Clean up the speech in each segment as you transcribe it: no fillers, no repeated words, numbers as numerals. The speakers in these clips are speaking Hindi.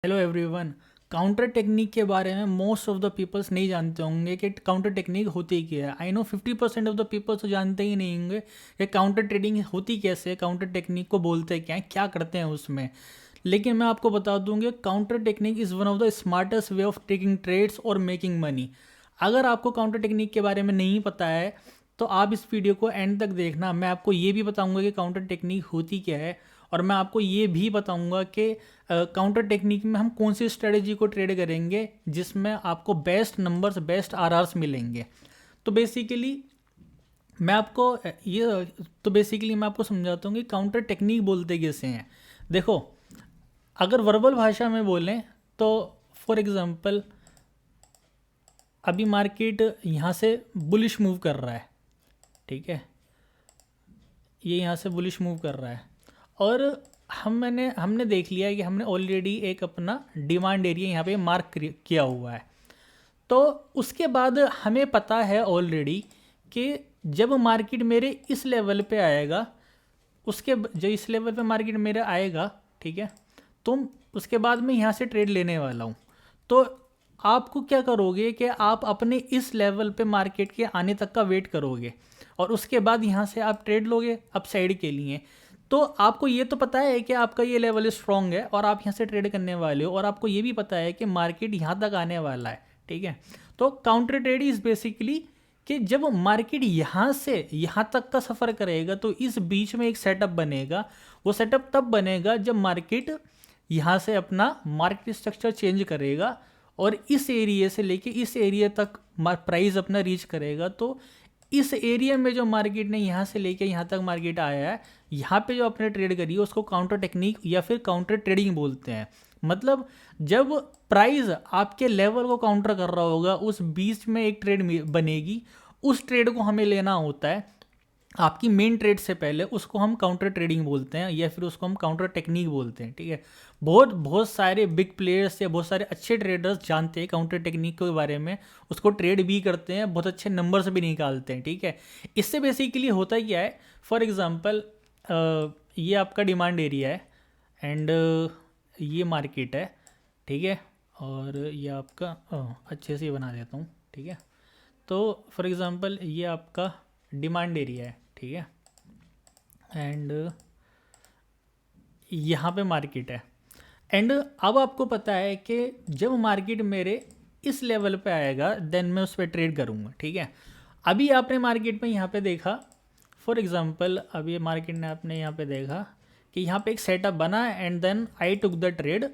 Hello everyone. काउंटर टेक्निक के बारे में मोस्ट ऑफ द पीपल्स नहीं जानते होंगे कि काउंटर टेक्निक होती क्या है। I know 50% of the peoples तो जानते ही नहीं होंगे कि काउंटर ट्रेडिंग होती कैसे है, काउंटर टेक्निक को बोलते क्या हैं, क्या करते हैं उसमें। लेकिन मैं आपको बता दूंगी counter technique is one of the smartest way of taking trades और मेकिंग मनी। अगर आपको काउंटर टेक्निक के बारे में नहीं पता है तो आप इस वीडियो को एंड तक देखना। मैं आपको ये भी बताऊंगा कि काउंटर टेक्निक होती क्या है, और मैं आपको ये भी बताऊंगा कि काउंटर टेक्निक में हम कौन सी स्ट्रेटेजी को ट्रेड करेंगे जिसमें आपको बेस्ट नंबर्स, बेस्ट आरआर्स मिलेंगे। तो बेसिकली मैं आपको समझाता हूँ कि काउंटर टेक्निक बोलते कैसे हैं। देखो, अगर वर्बल भाषा में बोलें तो फॉर एग्जांपल अभी मार्केट यहाँ से बुलिश मूव कर रहा है, ठीक है, ये यहाँ से बुलिश मूव कर रहा है और हमने देख लिया है कि हमने ऑलरेडी एक अपना डिमांड एरिया यहाँ पे मार्क किया हुआ है। तो उसके बाद हमें पता है ऑलरेडी कि जब मार्केट मेरे इस लेवल पे आएगा, जो इस लेवल पे मार्केट मेरा आएगा, ठीक है, तो उसके बाद मैं यहाँ से ट्रेड लेने वाला हूँ। तो आपको क्या करोगे कि आप अपने इस लेवल पे मार्केट के आने तक का वेट करोगे और उसके बाद यहाँ से आप ट्रेड लोगे अप साइड के लिए। तो आपको ये तो पता है कि आपका ये लेवल स्ट्रॉन्ग है और आप यहाँ से ट्रेड करने वाले हो, और आपको ये भी पता है कि मार्केट यहाँ तक आने वाला है, ठीक है। तो काउंटर ट्रेड इज बेसिकली कि जब मार्केट यहाँ से यहाँ तक का सफ़र करेगा तो इस बीच में एक सेटअप बनेगा। वो सेटअप तब बनेगा जब मार्केट यहाँ से अपना मार्केट स्ट्रक्चर चेंज करेगा और इस एरिया से लेके इस एरिया तक प्राइस अपना रीच करेगा। तो इस एरिया में जो मार्केट ने यहाँ से लेके यहाँ तक मार्केट आया है, यहाँ पे जो आपने ट्रेड करी है उसको काउंटर टेक्निक या फिर काउंटर ट्रेडिंग बोलते हैं। मतलब जब प्राइस आपके लेवल को काउंटर कर रहा होगा, उस बीच में एक ट्रेड बनेगी, उस ट्रेड को हमें लेना होता है आपकी मेन ट्रेड से पहले। उसको हम काउंटर ट्रेडिंग बोलते हैं या फिर उसको हम काउंटर टेक्निक बोलते हैं, ठीक है। बहुत बहुत सारे बिग प्लेयर्स या बहुत सारे अच्छे ट्रेडर्स जानते हैं काउंटर टेक्निक के बारे में, उसको ट्रेड भी करते हैं, बहुत अच्छे नंबर्स भी निकालते हैं, ठीक है। इससे बेसिकली होता क्या है, फॉर एग्जांपल ये आपका डिमांड एरिया है एंड ये मार्केट है, ठीक है, और ये आपका अच्छे से बना देता हूँ, ठीक है। तो फॉर एग्जांपल ये आपका डिमांड एरिया है, ठीक है, एंड यहाँ पे मार्केट है। एंड अब आपको पता है कि जब मार्केट मेरे इस लेवल पे आएगा देन मैं उस पर ट्रेड करूँगा, ठीक है। अभी आपने मार्केट में यहाँ पे देखा, फॉर एग्जांपल अभी मार्केट ने आपने यहाँ पे देखा कि यहाँ पे एक सेटअप बना and then I took the trade,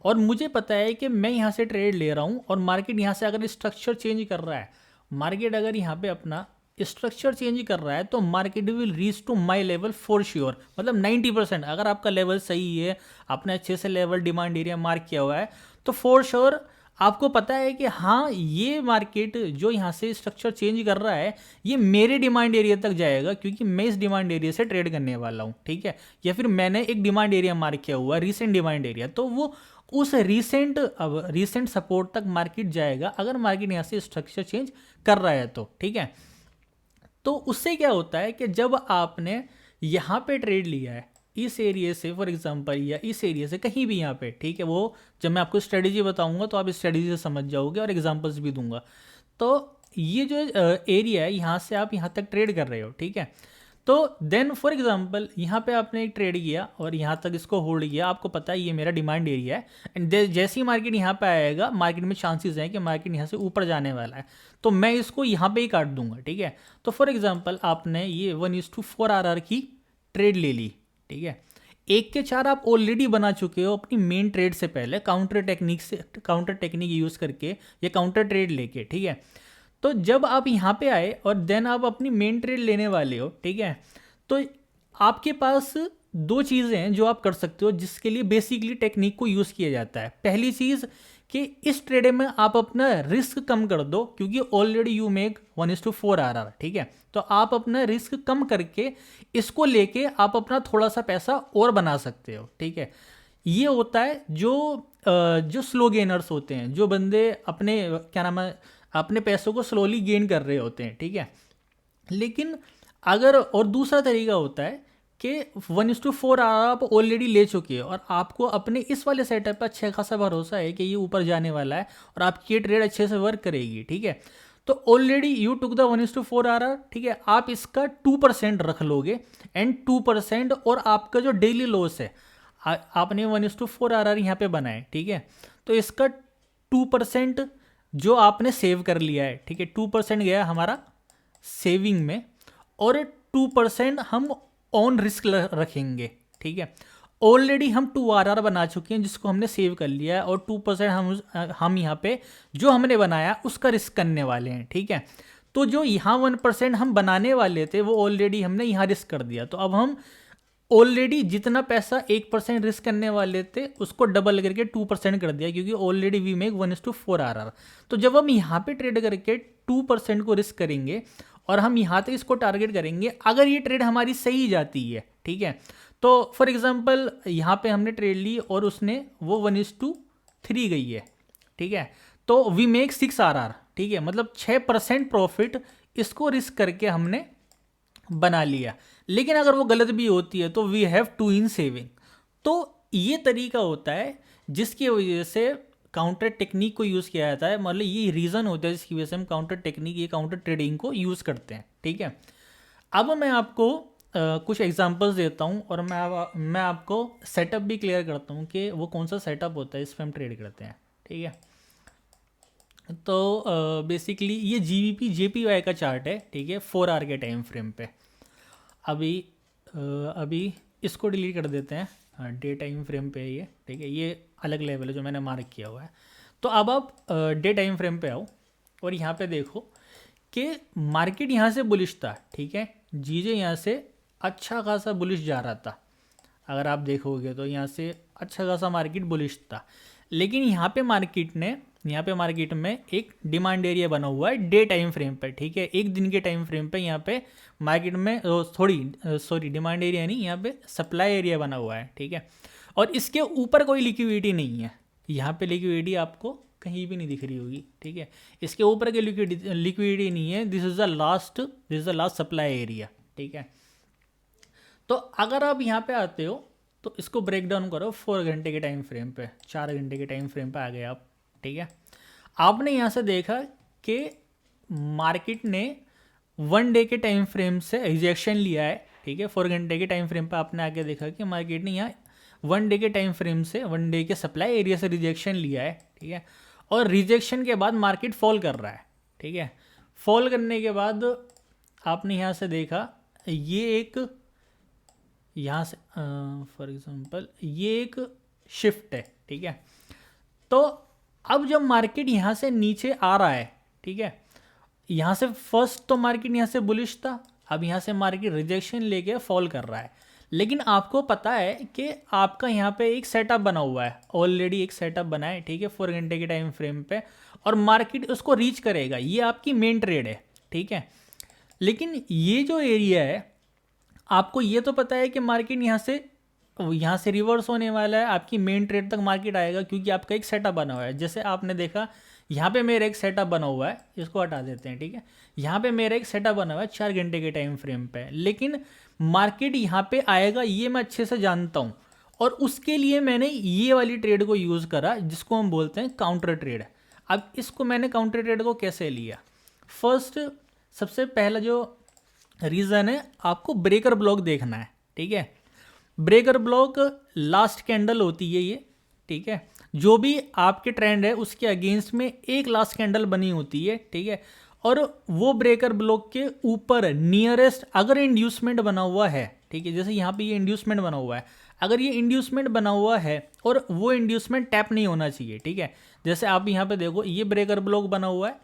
और मुझे पता है कि मैं यहाँ से ट्रेड ले रहा हूँ और मार्केट यहाँ से अगर स्ट्रक्चर चेंज कर रहा है, मार्केट अगर यहाँ पे अपना स्ट्रक्चर चेंज कर रहा है तो market will reach to my level for sure. मतलब 90% अगर आपका लेवल सही है, आपने अच्छे से लेवल डिमांड एरिया मार्क किया हुआ है, तो फॉर श्योर आपको पता है कि हाँ ये मार्केट जो यहाँ से स्ट्रक्चर चेंज कर रहा है ये मेरे डिमांड एरिया तक जाएगा, क्योंकि मैं इस डिमांड एरिया से ट्रेड करने वाला हूँ, ठीक है। या फिर मैंने एक डिमांड एरिया मार्क किया हुआ है, रीसेंट डिमांड एरिया, तो वो उस रीसेंट सपोर्ट तक मार्केट जाएगा अगर मार्केट यहाँ से स्ट्रक्चर चेंज कर रहा है तो, ठीक है। तो उससे क्या होता है कि जब आपने यहाँ पे ट्रेड लिया है इस एरिया से, फॉर एग्जांपल, या इस एरिया से कहीं भी यहाँ पे, ठीक है, वो जब मैं आपको स्ट्रेटेजी बताऊंगा तो आप इस स्ट्रेटेजी से समझ जाओगे और एग्जांपल्स भी दूंगा। तो ये जो एरिया है यहाँ से आप यहाँ तक ट्रेड कर रहे हो, ठीक है। तो देन फॉर एग्जांपल यहाँ पे आपने एक ट्रेड किया और यहाँ तक इसको होल्ड किया, आपको पता है ये मेरा डिमांड एरिया है एंड जैसे ही मार्केट यहाँ पे आएगा, मार्केट में चांसेस हैं कि मार्केट यहाँ से ऊपर जाने वाला है, तो मैं इसको यहाँ पे ही काट दूंगा, ठीक है। तो फॉर एग्जांपल आपने ये 1:4 RR की ट्रेड ले ली, ठीक है। 1 के 4 आप ऑलरेडी बना चुके हो अपनी मेन ट्रेड से पहले काउंटर टेक्निक यूज़ करके या काउंटर ट्रेड लेके, ठीक है। तो जब आप यहाँ पे आए और देन आप अपनी मेन ट्रेड लेने वाले हो, ठीक है, तो आपके पास दो चीज़ें हैं जो आप कर सकते हो जिसके लिए बेसिकली टेक्निक को यूज़ किया जाता है। पहली चीज़ कि इस ट्रेड में आप अपना रिस्क कम कर दो, क्योंकि ऑलरेडी यू मेक 1:4 RR, ठीक है। तो आप अपना रिस्क कम करके इसको लेके आप अपना थोड़ा सा पैसा और बना सकते हो, ठीक है। ये होता है जो स्लो गेनर्स होते हैं, जो बंदे अपने क्या नाम है अपने पैसों को स्लोली गेन कर रहे होते हैं, ठीक है। लेकिन अगर और दूसरा तरीका होता है कि 1:4 आप ऑलरेडी ले चुके हैं और आपको अपने इस वाले सेटअप पर अच्छा खासा भरोसा है कि ये ऊपर जाने वाला है और आपकी ये ट्रेड अच्छे से वर्क करेगी, ठीक है। तो already you took the 1:4 RR, ठीक है। आप इसका 2% रख लोगे एंड 2% और आपका जो डेली लॉस है, आपने 1:4 RR यहाँ पे बनाए, ठीक है। तो इसका 2% जो आपने सेव कर लिया है, ठीक है, 2% गया हमारा सेविंग में और 2% हम ऑन रिस्क रखेंगे, ठीक है। ऑलरेडी हम 2 RR बना चुके हैं जिसको हमने सेव कर लिया है और 2% हम यहाँ पे जो हमने बनाया उसका रिस्क करने वाले हैं, ठीक है। तो जो यहाँ 1% हम बनाने वाले थे वो ऑलरेडी हमने यहाँ रिस्क कर दिया। तो अब हम ऑलरेडी जितना पैसा 1% रिस्क करने वाले थे उसको डबल करके 2% कर दिया, क्योंकि ऑलरेडी वी मेक 1:4 RR। तो जब हम यहाँ पे ट्रेड करके 2% को रिस्क करेंगे और हम यहाँ तक इसको टारगेट करेंगे, अगर ये ट्रेड हमारी सही जाती है, ठीक है, तो फॉर एग्जांपल यहाँ पे हमने ट्रेड ली और उसने वो 1:3 गई है, ठीक है, तो वी मेक 6 RR, ठीक है, मतलब 6% प्रॉफिट इसको रिस्क करके हमने बना लिया। लेकिन अगर वो गलत भी होती है तो we have to in saving. तो ये तरीका होता है जिसकी वजह से काउंटर टेक्निक को यूज़ किया जाता है, मतलब ये रीज़न होता है जिसकी वजह से हम काउंटर टेक्निक, ये काउंटर ट्रेडिंग को यूज़ करते हैं, ठीक है। अब मैं आपको कुछ एग्जांपल्स देता हूँ और मैं आपको सेटअप भी क्लियर करता हूँ कि वो कौन सा सेटअप होता है इस पर हम ट्रेड करते हैं, ठीक है। तो बेसिकली ये JPY का चार्ट है, ठीक है, 4 आवर के टाइम फ्रेम पे। अभी इसको डिलीट कर देते हैं, डे टाइम फ्रेम पे है ये, ठीक है, ये अलग लेवल है जो मैंने मार्क किया हुआ है। तो अब आप डे टाइम फ्रेम पे आओ और यहाँ पे देखो कि मार्केट यहाँ से बुलिश था, ठीक है, जीजे यहाँ से अच्छा खासा बुलिश जा रहा था। अगर आप देखोगे तो यहाँ से अच्छा खासा मार्केट बुलिश था, लेकिन यहाँ पे मार्केट में एक डिमांड एरिया बना हुआ है डे टाइम फ्रेम पे, ठीक है, एक दिन के टाइम फ्रेम पे यहाँ पे मार्केट में डिमांड एरिया नहीं, यहाँ पे सप्लाई एरिया बना हुआ है, ठीक है। और इसके ऊपर कोई लिक्विडिटी नहीं है, यहाँ पे लिक्विडिटी आपको कहीं भी नहीं दिख रही होगी, ठीक है, इसके ऊपर की लिक्विडिटी नहीं है। This is the last supply area, ठीक है। तो अगर आप यहाँ पे आते हो तो इसको ब्रेक डाउन करो 4 घंटे के टाइम फ्रेम पे, 4 घंटे के टाइम फ्रेम पे आ गए आप, ठीक है। आपने यहाँ से देखा कि मार्केट ने 1 डे के टाइम फ्रेम से रिजेक्शन लिया है, ठीक है। 4 घंटे के टाइम फ्रेम पे आपने आके देखा कि मार्केट ने यहाँ 1 डे के टाइम फ्रेम से 1 डे के सप्लाई एरिया से रिजेक्शन लिया है, ठीक है। और रिजेक्शन के बाद मार्केट फॉल कर रहा है, ठीक है। फॉल करने के बाद आपने यहाँ से देखा ये एक, यहाँ से फॉर एग्जांपल ये एक शिफ्ट है, ठीक है। तो अब जब मार्केट यहाँ से नीचे आ रहा है, ठीक है, यहाँ से फर्स्ट तो मार्केट यहाँ से बुलिश था, अब यहाँ से मार्केट रिजेक्शन लेके फॉल कर रहा है। लेकिन आपको पता है कि आपका यहाँ पे एक सेटअप बना हुआ है, ऑलरेडी एक सेटअप बना है, ठीक है, 4 घंटे के टाइम फ्रेम पे, और मार्केट उसको रीच करेगा, ये आपकी मेन ट्रेड है, ठीक है। लेकिन ये जो एरिया है, आपको ये तो पता है कि मार्केट यहाँ से रिवर्स होने वाला है, आपकी मेन ट्रेड तक मार्केट आएगा, क्योंकि आपका एक सेटअप बना हुआ है। जैसे आपने देखा यहाँ पे मेरा एक सेटअप बना हुआ है, इसको हटा देते हैं, ठीक है। यहाँ पे मेरा एक सेटअप बना हुआ है 4 घंटे के टाइम फ्रेम पे, लेकिन मार्केट यहाँ पे आएगा ये मैं अच्छे से जानता हूँ, और उसके लिए मैंने ये वाली ट्रेड को यूज़ करा जिसको हम बोलते हैं काउंटर ट्रेड। अब इसको मैंने काउंटर ट्रेड को कैसे लिया, फर्स्ट सबसे पहला जो रीज़न है, आपको ब्रेकर ब्लॉक देखना है, ठीक है। ब्रेकर ब्लॉक लास्ट कैंडल होती है ये, ठीक है, जो भी आपके ट्रेंड है उसके अगेंस्ट में एक लास्ट कैंडल बनी होती है, ठीक है। और वो ब्रेकर ब्लॉक के ऊपर नियरेस्ट अगर इंड्यूसमेंट बना हुआ है, ठीक है, जैसे यहाँ पे ये इंड्यूसमेंट बना हुआ है, अगर ये इंड्यूसमेंट बना हुआ है और वो इंड्यूसमेंट टैप नहीं होना चाहिए, ठीक है। जैसे आप यहाँ पे देखो ये ब्रेकर ब्लॉक बना हुआ है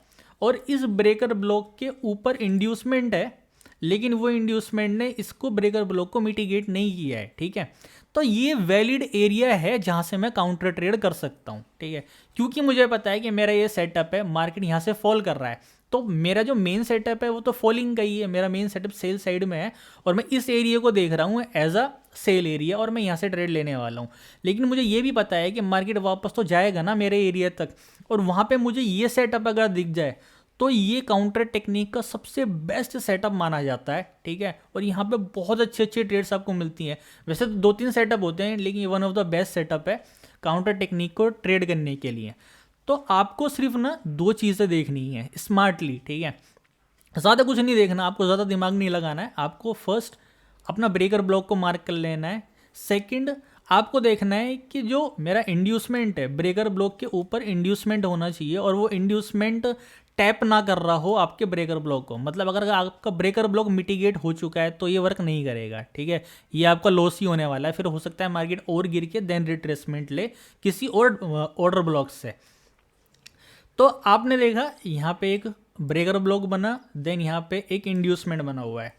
और इस ब्रेकर ब्लॉक के ऊपर इंड्यूसमेंट है, लेकिन वो इंड्यूसमेंट ने इसको ब्रेकर ब्लॉक को मिटिगेट नहीं किया है, ठीक है। तो ये वैलिड एरिया है जहां से मैं काउंटर ट्रेड कर सकता हूं, ठीक है, क्योंकि मुझे पता है कि मेरा ये सेटअप है, मार्केट यहां से फॉल कर रहा है, तो मेरा जो मेन सेटअप है वो तो फॉलिंग का ही है, मेरा मेन सेटअप सेल साइड में है और मैं इस एरिया को देख रहा हूँ एज अ सेल एरिया और मैं यहाँ से ट्रेड लेने वाला हूँ। लेकिन मुझे ये भी पता है कि मार्केट वापस तो जाएगा ना मेरे एरिया तक, और वहाँ पे मुझे ये सेटअप अगर दिख जाए तो ये काउंटर टेक्निक का सबसे बेस्ट सेटअप माना जाता है, ठीक है। और यहाँ पे बहुत अच्छे अच्छे ट्रेड्स आपको मिलती हैं। वैसे तो 2-3 सेटअप होते हैं, लेकिन ये one of the best setup है काउंटर टेक्निक को ट्रेड करने के लिए। तो आपको सिर्फ ना 2 चीज़ें देखनी है स्मार्टली, ठीक है। ज़्यादा कुछ नहीं देखना, आपको ज़्यादा दिमाग नहीं लगाना है। आपको फर्स्ट अपना ब्रेकर ब्लॉक को मार्क कर लेना है। सेकंड, आपको देखना है कि जो मेरा इंड्यूसमेंट है ब्रेकर ब्लॉक के ऊपर इंड्यूसमेंट होना चाहिए, और वो इंड्यूसमेंट टैप ना कर रहा हो आपके ब्रेकर ब्लॉक को। मतलब अगर आपका ब्रेकर ब्लॉक मिटिगेट हो चुका है तो ये वर्क नहीं करेगा, ठीक है। ये आपका लॉस ही होने वाला है। फिर हो सकता है मार्केट और गिर के देन रिट्रेसमेंट ले किसी और ऑर्डर ब्लॉक से। तो आपने देखा यहाँ पे एक ब्रेकर ब्लॉक बना, देन यहाँ पे एक इंड्यूसमेंट बना हुआ है।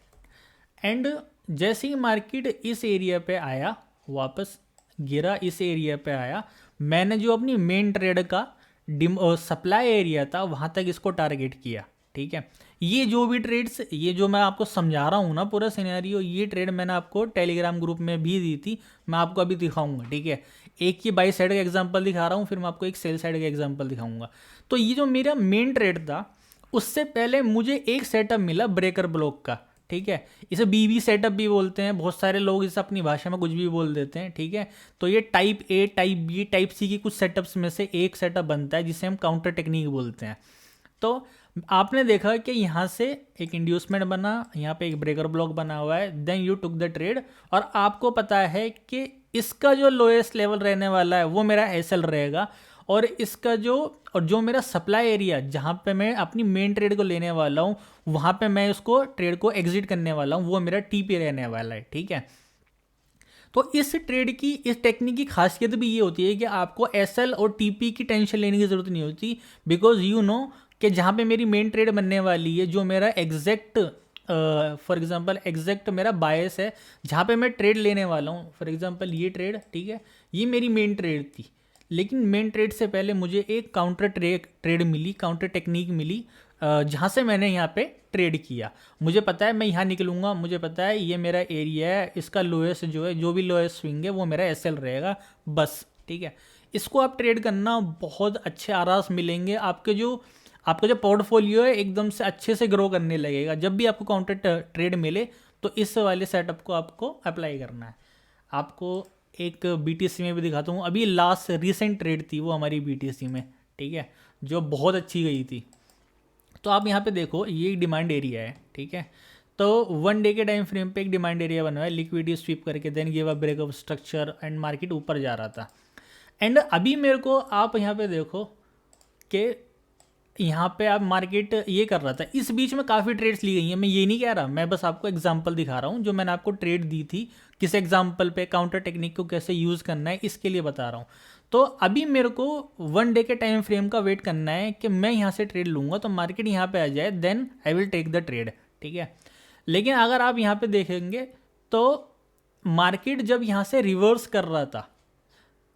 एंड जैसे ही मार्केट इस एरिया पे आया, वापस गिरा, इस एरिया पे आया, मैंने जो अपनी मेन ट्रेड का सप्लाई एरिया था वहाँ तक इसको टारगेट किया, ठीक है। ये जो भी ट्रेड्स, ये जो मैं आपको समझा रहा हूँ ना पूरा सिनेरियो, ये ट्रेड मैंने आपको टेलीग्राम ग्रुप में भी दी थी, मैं आपको अभी दिखाऊंगा, ठीक है। एक ही बाई साइड का एग्जांपल दिखा रहा हूँ, फिर मैं आपको एक सेल साइड का एग्जांपल दिखाऊंगा। तो ये जो मेरा मेन ट्रेड था, उससे पहले मुझे एक सेटअप मिला ब्रेकर ब्लॉक का, ठीक है। इसे बीबी सेटअप भी बोलते हैं, बहुत सारे लोग इसे अपनी भाषा में कुछ भी बोल देते हैं, ठीक है। तो ये type A, type B, type C की कुछ सेटअप्स में से एक सेटअप बनता है जिसे हम काउंटर टेक्निक बोलते हैं। तो आपने देखा कि यहाँ से एक इंड्यूसमेंट बना, यहाँ पे एक ब्रेकर ब्लॉक बना हुआ है, then you took the trade, और आपको पता है कि इसका जो लोएस्ट लेवल रहने वाला है वो मेरा एसएल रहेगा, और इसका जो मेरा सप्लाई एरिया जहाँ पे मैं अपनी मेन ट्रेड को लेने वाला हूँ, वहाँ पे मैं उसको ट्रेड को एग्जिट करने वाला हूँ, वो मेरा टीपी रहने वाला है, ठीक है। तो इस ट्रेड की, इस टेक्निक की खासियत भी ये होती है कि आपको एसएल और टीपी की टेंशन लेने की ज़रूरत नहीं होती, बिकॉज यू नो कि जहाँ पे मेरी मेन ट्रेड बनने वाली है, जो मेरा एग्जैक्ट फॉर एग्जांपल एग्जैक्ट मेरा बायस है, जहाँ पे मैं ट्रेड लेने वाला हूँ, फॉर एग्जांपल ये ट्रेड, ठीक है, ये मेरी मेन ट्रेड थी। लेकिन मेन ट्रेड से पहले मुझे एक काउंटर ट्रेड मिली, काउंटर टेक्निक मिली, जहाँ से मैंने यहाँ पे ट्रेड किया। मुझे पता है मैं यहाँ निकलूँगा, मुझे पता है ये मेरा एरिया है, इसका लोएस्ट जो है, जो भी लोएस्ट स्विंग है वो मेरा एसएल रहेगा, बस, ठीक है। इसको आप ट्रेड करना, बहुत अच्छे आरास मिलेंगे। आपका जो पोर्टफोलियो है एकदम से अच्छे से ग्रो करने लगेगा। जब भी आपको काउंटर ट्रेड मिले तो इस वाले सेटअप को आपको अप्लाई करना है। आपको एक बीटीसी में भी दिखाता हूँ, अभी लास्ट रिसेंट ट्रेड थी वो हमारी बीटीसी में, ठीक है, जो बहुत अच्छी गई थी। तो आप यहाँ पे देखो, ये एक डिमांड एरिया है, ठीक है। तो 1 डे के टाइम फ्रेम पे एक डिमांड एरिया बना हुआ है, लिक्विडिटी स्वीप करके then give a breakup structure and market ऊपर जा रहा था। एंड अभी मेरे को आप यहाँ पे देखो कि यहाँ पे आप मार्केट ये कर रहा था, इस बीच में काफ़ी ट्रेड्स ली गई हैं। मैं ये नहीं कह रहा, मैं बस आपको एग्जांपल दिखा रहा हूँ, जो मैंने आपको ट्रेड दी थी किस एग्जांपल पे काउंटर टेक्निक को कैसे यूज़ करना है, इसके लिए बता रहा हूँ। तो अभी मेरे को 1 डे के टाइम फ्रेम का वेट करना है कि मैं यहाँ से ट्रेड लूँगा तो मार्केट यहाँ पे आ जाए, then I will take the trade, ठीक है। लेकिन अगर आप यहाँ पे देखेंगे तो मार्केट जब यहाँ से रिवर्स कर रहा था,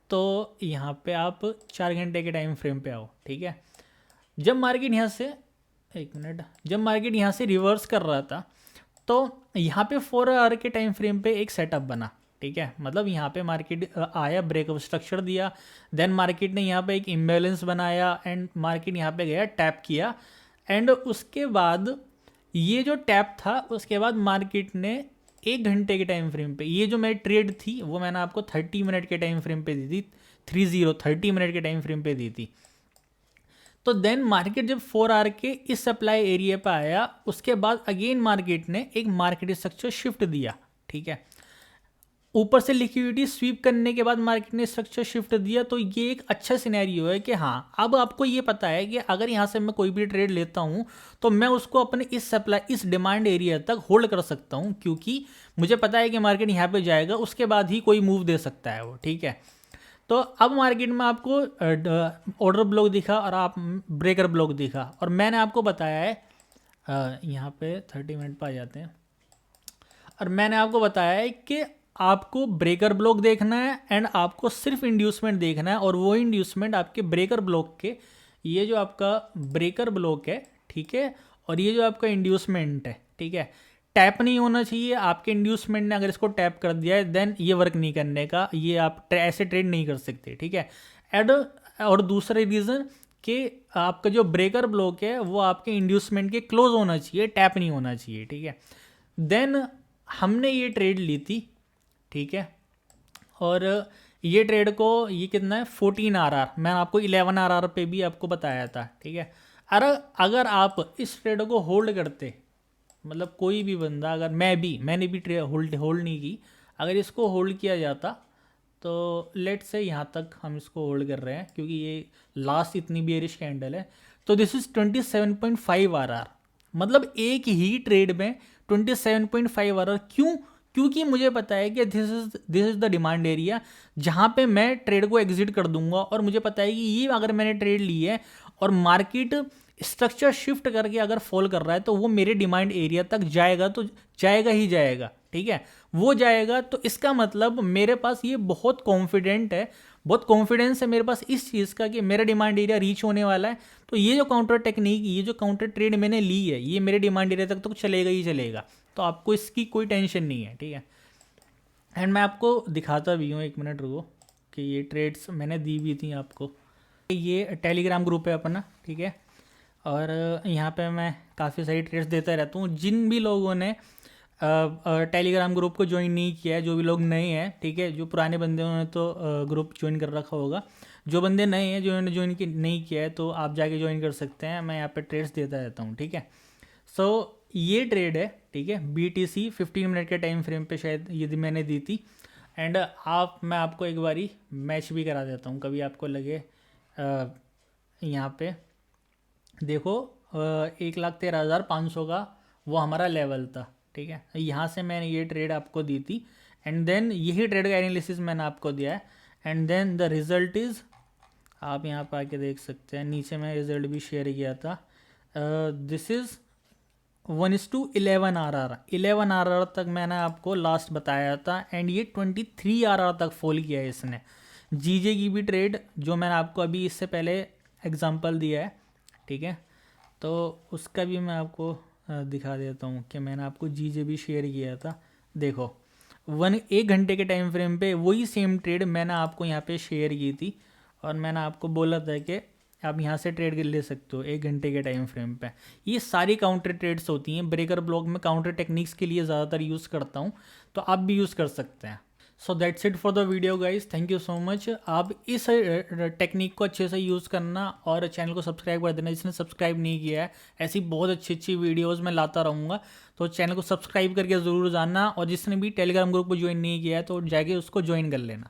तो यहाँ पे आप 4 घंटे के टाइम फ्रेम पे आओ, ठीक है। जब मार्केट यहाँ से, एक मिनट, जब मार्केट यहाँ से रिवर्स कर रहा था तो यहाँ पे 4 आवर के टाइम फ्रेम पे एक सेटअप बना, ठीक है। मतलब यहाँ पे मार्केट आया, ब्रेकअप स्ट्रक्चर दिया, देन मार्केट ने यहाँ पे एक इम्बैलेंस बनाया एंड मार्केट यहाँ पे गया, टैप किया, एंड उसके बाद ये जो टैप था, उसके बाद मार्केट ने 1 घंटे के टाइम फ्रेम पे, ये जो मेरी ट्रेड थी वो मैंने आपको 30 मिनट के टाइम फ्रेम पे दी थी, 30 मिनट के टाइम फ्रेम पे दी थी। तो देन मार्केट जब 4 आवर के इस सप्लाई एरिया पे आया, उसके बाद अगेन मार्केट ने एक मार्केट स्ट्रक्चर शिफ्ट दिया, ठीक है। ऊपर से लिक्विडिटी स्वीप करने के बाद मार्केट ने स्ट्रक्चर शिफ्ट दिया, तो ये एक अच्छा सिनेरियो है कि हाँ, अब आपको ये पता है कि अगर यहाँ से मैं कोई भी ट्रेड लेता हूँ तो मैं उसको अपने इस डिमांड एरिया तक होल्ड कर सकता हूँ, क्योंकि मुझे पता है कि मार्केट यहाँ पे जाएगा, उसके बाद ही कोई मूव दे सकता है वो, ठीक है। तो अब मार्केट में आपको ऑर्डर ब्लॉक दिखा और आप ब्रेकर ब्लॉक दिखा, और मैंने आपको बताया है, यहाँ पे 30 मिनट पर आ जाते हैं, और मैंने आपको बताया है कि आपको ब्रेकर ब्लॉक देखना है एंड आपको सिर्फ इंड्यूसमेंट देखना है, और वो इंड्यूसमेंट आपके ब्रेकर ब्लॉक के, ये जो आपका ब्रेकर ब्लॉक है, ठीक है, और ये जो आपका इंड्यूसमेंट है, ठीक है, टैप नहीं होना चाहिए। आपके इंड्यूसमेंट ने अगर इसको टैप कर दिया है देन ये वर्क नहीं करने का, ये आप ऐसे ट्रेड नहीं कर सकते, ठीक है। एंड और दूसरा रीज़न कि आपका जो ब्रेकर ब्लॉक है वो आपके इंड्यूसमेंट के क्लोज होना चाहिए, टैप नहीं होना चाहिए, ठीक है। देन हमने ये ट्रेड ली थी, ठीक है, और ये ट्रेड को ये कितना है 14 RR, मैंने आपको 11 RR पे भी आपको बताया था, ठीक है। अगर आप इस ट्रेड को होल्ड करते, मतलब कोई भी बंदा, अगर मैंने भी ट्रेड होल्ड नहीं की, अगर इसको होल्ड किया जाता तो लेट से यहाँ तक हम इसको होल्ड कर रहे हैं क्योंकि ये लास्ट इतनी बेरिश कैंडल है, तो दिस इज 27.5 RR, मतलब एक ही ट्रेड में 27.5 RR। क्यों? क्योंकि मुझे पता है कि this is the demand area जहाँ पे मैं ट्रेड को एग्जिट कर दूंगा, और मुझे पता है कि ये अगर मैंने ट्रेड ली है और मार्केट स्ट्रक्चर शिफ्ट करके अगर फॉल कर रहा है तो वो मेरे डिमांड एरिया तक जाएगा, तो जाएगा ही जाएगा, ठीक है, वो जाएगा। तो इसका मतलब मेरे पास ये बहुत कॉन्फिडेंस है मेरे पास इस चीज़ का कि मेरा डिमांड एरिया रीच होने वाला है। तो ये जो काउंटर टेक्निक, ये जो काउंटर ट्रेड मैंने ली है, ये मेरे डिमांड एरिया तक तो चलेगा ही चलेगा, तो आपको इसकी कोई टेंशन नहीं है, ठीक है। एंड मैं आपको दिखाता भी हूँ, एक मिनट रुको, कि ये ट्रेड्स मैंने दी भी थी आपको। ये टेलीग्राम ग्रुप है अपना, ठीक है, और यहाँ पे मैं काफ़ी सारी ट्रेड्स देता रहता हूँ। जिन भी लोगों ने टेलीग्राम ग्रुप को ज्वाइन नहीं किया है, जो भी लोग नए हैं, ठीक है, जो पुराने बंदे उन्होंने तो ग्रुप ज्वाइन कर रखा होगा, जो बंदे नए हैं जो उन्होंने ज्वाइन नहीं किया है तो आप जाके ज्वाइन कर सकते हैं, मैं यहाँ पे ट्रेड्स देता रहता हूँ, ठीक है। सो ये ट्रेड है, ठीक है, BTC 15 मिनट के टाइम फ्रेम पे शायद ये मैंने दी थी। एंड मैं आपको एक बारी मैच भी करा देता हूँ, कभी आपको लगे यहाँ पे देखो 1,13,500 का वो हमारा लेवल था, ठीक है, यहाँ से मैंने ये ट्रेड आपको दी थी। एंड देन यही ट्रेड का एनालिसिस मैंने आपको दिया है, and then the result is, आप यहाँ पर आके देख सकते हैं, नीचे मैं रिज़ल्ट भी शेयर किया था। दिस इज़ 1:11 RR, 11 RR तक मैंने आपको लास्ट बताया था, एंड ये 23 RR तक फॉल किया है इसने। जीजे की भी ट्रेड जो मैंने आपको अभी इससे पहले एग्जांपल दिया है, ठीक है, तो उसका भी मैं आपको दिखा देता हूँ कि मैंने आपको जीजे भी शेयर किया था। देखो 1 घंटे के टाइम फ्रेम पे वही सेम ट्रेड मैंने आपको यहाँ पे शेयर की थी, और मैंने आपको बोला था कि आप यहाँ से ट्रेड ले सकते हो 1 घंटे के टाइम फ्रेम पे। ये सारी काउंटर ट्रेड्स होती हैं, ब्रेकर ब्लॉक में काउंटर टेक्निक्स के लिए ज़्यादातर यूज़ करता हूँ, तो आप भी यूज़ कर सकते हैं। So that's it for the video guys, thank you so much. आप इस टेक्निक को अच्छे से यूज़ करना और चैनल को सब्सक्राइब कर देना जिसने सब्सक्राइब नहीं किया है। ऐसी बहुत अच्छी अच्छी वीडियोस मैं लाता रहूँगा, तो चैनल को सब्सक्राइब करके ज़रूर जानना, और जिसने भी टेलीग्राम ग्रुप को ज्वाइन नहीं किया है तो जाके उसको ज्वाइन कर लेना।